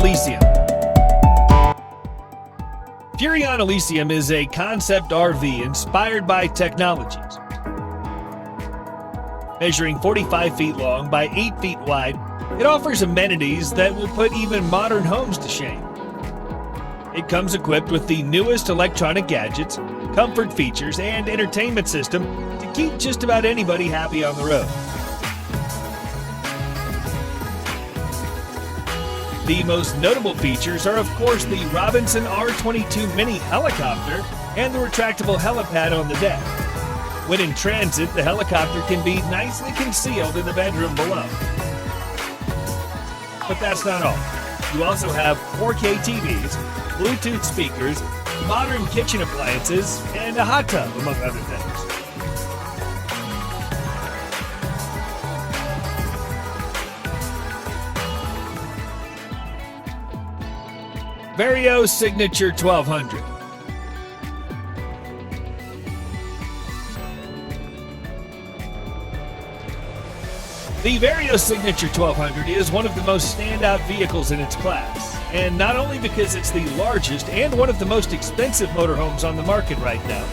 Elysium. Furrion Elysium is a concept RV inspired by technologies. Measuring 45 feet long by 8 feet wide, it offers amenities that will put even modern homes to shame. It comes equipped with the newest electronic gadgets, comfort features, and entertainment system to keep just about anybody happy on the road. The most notable features are, of course, the Robinson R22 mini helicopter and the retractable helipad on the deck. When in transit, the helicopter can be nicely concealed in the bedroom below. But that's not all. You also have 4K TVs, Bluetooth speakers, modern kitchen appliances, and a hot tub, among other things. Vario Signature 1200. The Vario Signature 1200 is one of the most standout vehicles in its class, and not only because it's the largest and one of the most expensive motorhomes on the market right now.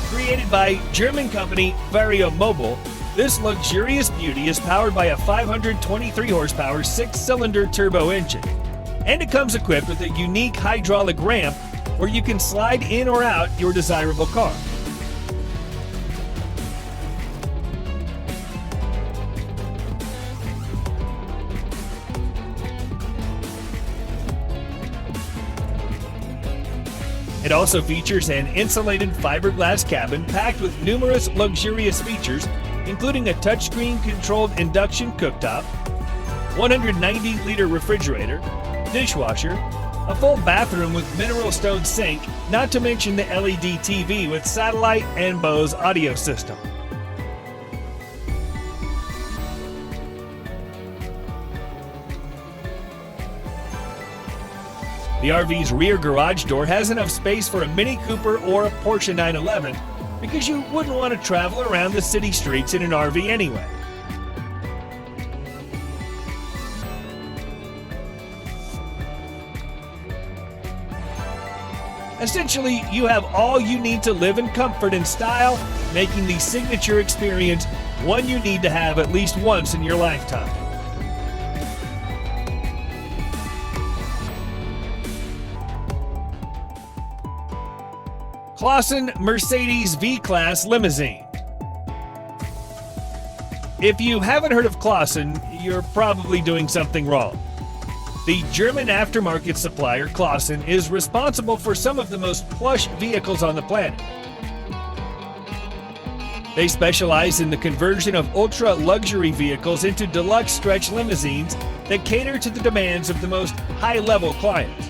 Created by German company Vario Mobile, this luxurious beauty is powered by a 523 horsepower 6-cylinder turbo engine, and it comes equipped with a unique hydraulic ramp where you can slide in or out your desirable car. It also features an insulated fiberglass cabin packed with numerous luxurious features, including a touchscreen controlled induction cooktop, 190-liter refrigerator, dishwasher, a full bathroom with mineral stone sink, not to mention the LED TV with satellite and Bose audio system. The RV's rear garage door has enough space for a Mini Cooper or a Porsche 911 because you wouldn't want to travel around the city streets in an RV anyway. Essentially, you have all you need to live in comfort and style, making the signature experience one you need to have at least once in your lifetime. Clausen Mercedes V-Class Limousine. If you haven't heard of Clausen, you're probably doing something wrong. The German aftermarket supplier Clausen is responsible for some of the most plush vehicles on the planet. They specialize in the conversion of ultra-luxury vehicles into deluxe stretch limousines that cater to the demands of the most high-level clients.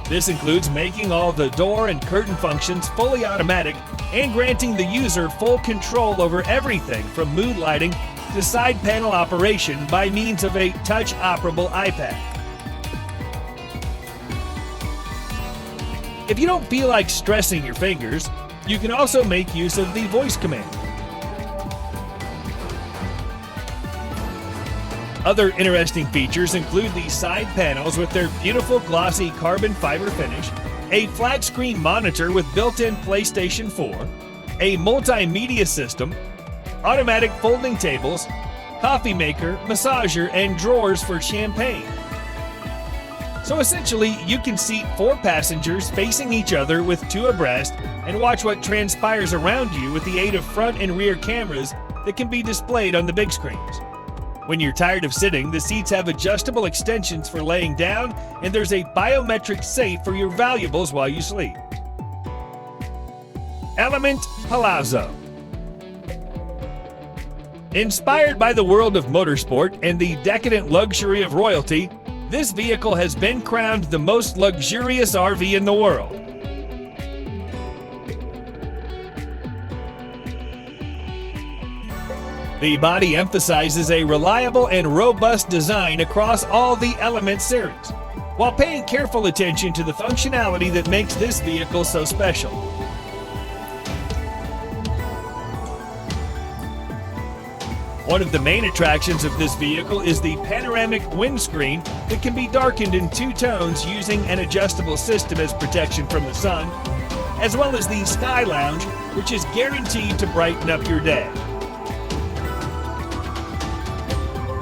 This includes making all the door and curtain functions fully automatic and granting the user full control over everything from mood lighting to side panel operation by means of a touch-operable iPad. If you don't feel like stressing your fingers, you can also make use of the voice command. Other interesting features include the side panels with their beautiful glossy carbon fiber finish, a flat screen monitor with built-in PlayStation 4, a multimedia system, automatic folding tables, coffee maker, massager, and drawers for champagne. So essentially, you can seat 4 passengers facing each other with 2 abreast and watch what transpires around you with the aid of front and rear cameras that can be displayed on the big screens. When you're tired of sitting, the seats have adjustable extensions for laying down, and there's a biometric safe for your valuables while you sleep. Element Palazzo. Inspired by the world of motorsport and the decadent luxury of royalty, this vehicle has been crowned the most luxurious RV in the world. The body emphasizes a reliable and robust design across all the Element series, while paying careful attention to the functionality that makes this vehicle so special. One of the main attractions of this vehicle is the panoramic windscreen that can be darkened in 2 tones using an adjustable system as protection from the sun, as well as the Sky Lounge, which is guaranteed to brighten up your day.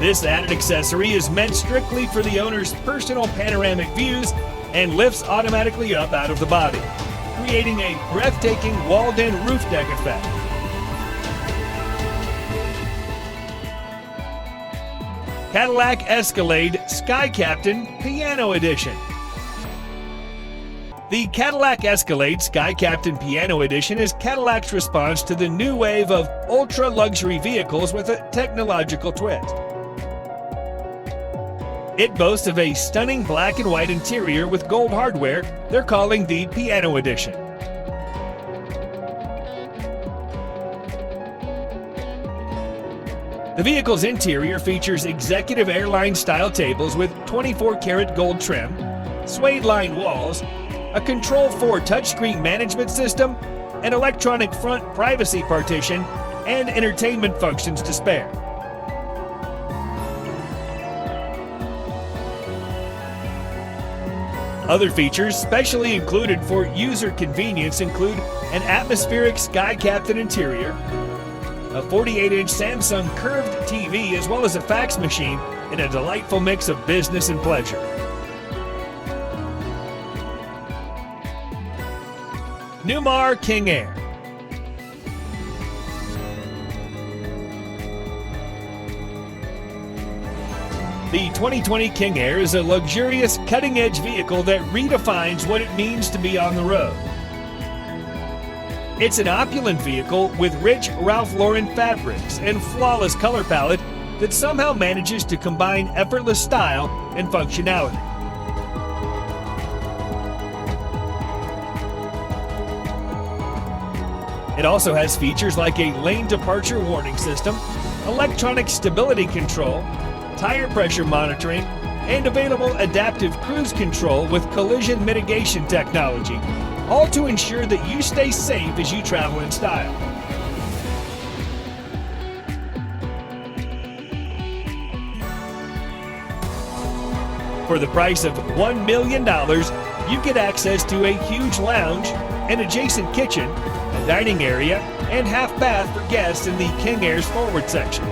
This added accessory is meant strictly for the owner's personal panoramic views and lifts automatically up out of the body, creating a breathtaking walled-in roof deck effect. Cadillac Escalade Sky Captain Piano Edition. The Cadillac Escalade Sky Captain Piano Edition is Cadillac's response to the new wave of ultra-luxury vehicles with a technological twist. It boasts of a stunning black and white interior with gold hardware they're calling the Piano Edition. The vehicle's interior features executive airline-style tables with 24-karat gold trim, suede-lined walls, a Control 4 touchscreen management system, an electronic front privacy partition, and entertainment functions to spare. Other features specially included for user convenience include an atmospheric Sky Captain interior, a 48-inch Samsung curved TV, as well as a fax machine in a delightful mix of business and pleasure. Newmar King Air. The 2020 King Air is a luxurious, cutting-edge vehicle that redefines what it means to be on the road. It's an opulent vehicle with rich Ralph Lauren fabrics and flawless color palette that somehow manages to combine effortless style and functionality. It also has features like a lane departure warning system, electronic stability control, tire pressure monitoring, and available adaptive cruise control with collision mitigation technology, all to ensure that you stay safe as you travel in style. For the price of $1 million, you get access to a huge lounge, an adjacent kitchen, a dining area, and half bath for guests in the King Air's forward section.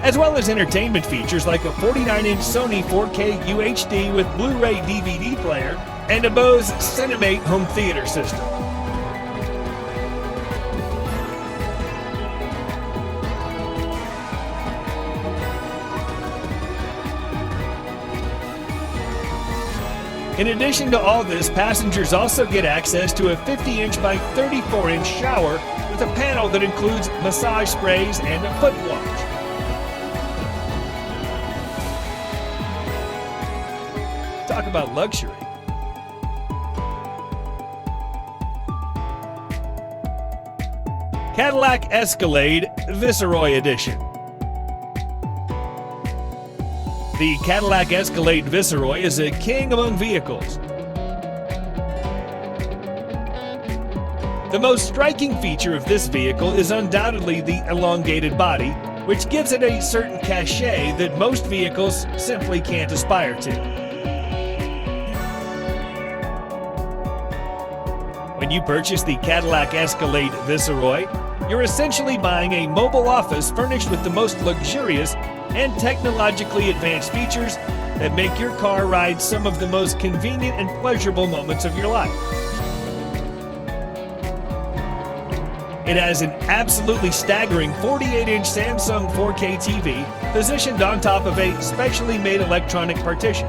As well as entertainment features like a 49-inch Sony 4K UHD with Blu-ray DVD player and a Bose Cinemate home theater system. In addition to all this, passengers also get access to a 50-inch by 34-inch shower with a panel that includes massage sprays and a foot wash. Talk about luxury. Cadillac Escalade Viceroy Edition. The Cadillac Escalade Viceroy is a king among vehicles. The most striking feature of this vehicle is undoubtedly the elongated body, which gives it a certain cachet that most vehicles simply can't aspire to. When you purchase the Cadillac Escalade Viceroy, you're essentially buying a mobile office furnished with the most luxurious and technologically advanced features that make your car ride some of the most convenient and pleasurable moments of your life. It has an absolutely staggering 48-inch Samsung 4K TV positioned on top of a specially made electronic partition,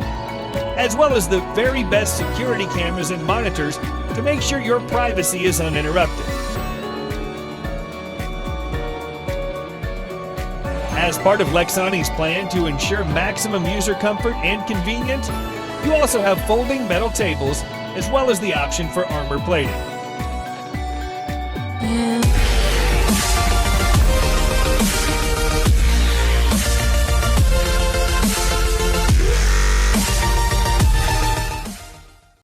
as well as the very best security cameras and monitors to make sure your privacy is uninterrupted. As part of Lexani's plan to ensure maximum user comfort and convenience, you also have folding metal tables as well as the option for armor plating. Yeah.